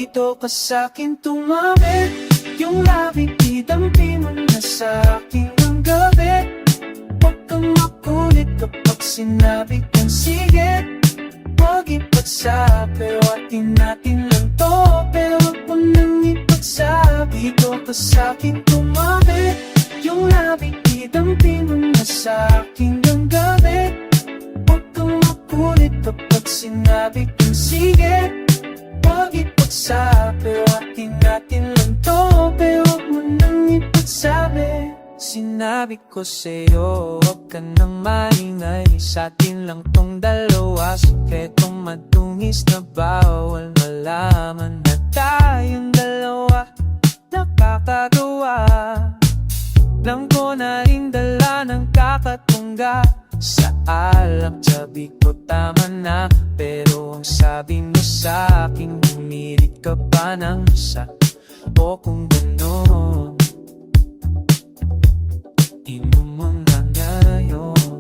Dito ka sa'kin tumawid, yung labi idampi mo na sa'kin ang gabi. Huwag kang makulit kapag sinabi kong sige. Huwag ipagsabi, watin natin lang to, pero huwag mo nang ipagsabi. Dito ka sa'kin tumawid, yung labi idampi mo na sa'kin ang gabi. Huwag kang makulit kapag sinabi kong sige. Huwag ipagsabi, watin natin lang to, pero huwag mo nang ipagsabi. Sinabi ko sa'yo, huwag ka nang maingay. Sa'tin lang tong dalawa, sikretong madungis na bawal malaman na tayong dalawa nakakagawa. Lang ko na rin dala ng kakatungga sa alak, sabi ko tama na, pero ang sabi mo sa'kin, humirit ka pa ng isa. O kung gano'n, inom mo na ngayon.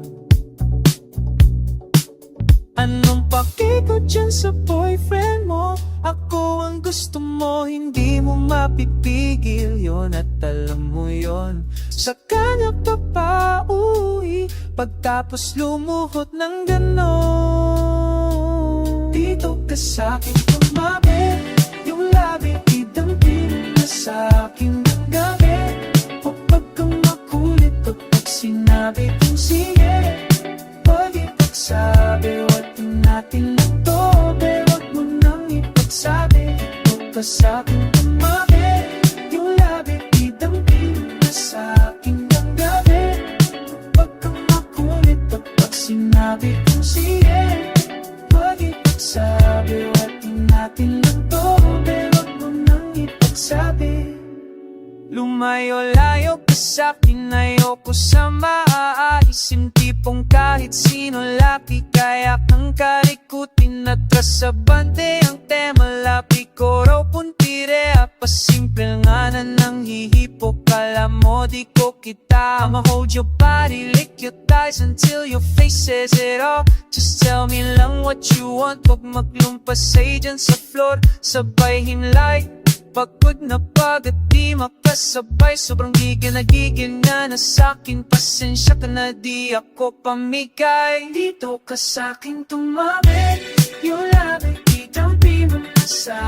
Anong paki ko dyan sa boyfriend mo? Ako ang gusto mo, hindi mo mapipigil yon. At alam mo yon, sa kanya pa pauwi pagtapos lumuhot ng ganon. Dito ka sa'kin tumabit, yung labi idampi na sa'kin ng gabi. Huwag kang makulit kapag sinabi kong sige. Huwag ipagsabi, watin natin lang to, pero huwag mo nang ipagsabi. Dito ka sa'kin tumabit, yung labi idampi na sa'kin ng gabi. Huwag kang makulit kapag sinabi kong sige. Huwag ipagsabi, watin natin lang to, pero huwag mo nang ipagsabi. Lumayo-layo ka sa'kin, ayoko sa maaasim. Tipong kahit sino laki kaya kang kalikutin. Atras sa bante ang tema, lapi ko raw puntirea. Pasimple nga na nang hihipok, kala mo di ko kita. I'ma hold your body, lick your thighs until your face says it all. Just tell me lang what you want, wag maglumpasay dyan sa floor. Sabay himlay, pagod na pagod di makasabay. Sobrang gigil na sa'kin, pasensya ka na di ako pamigay. Dito ka sa'kin tumabit, yung labi idampi mo na sa'kin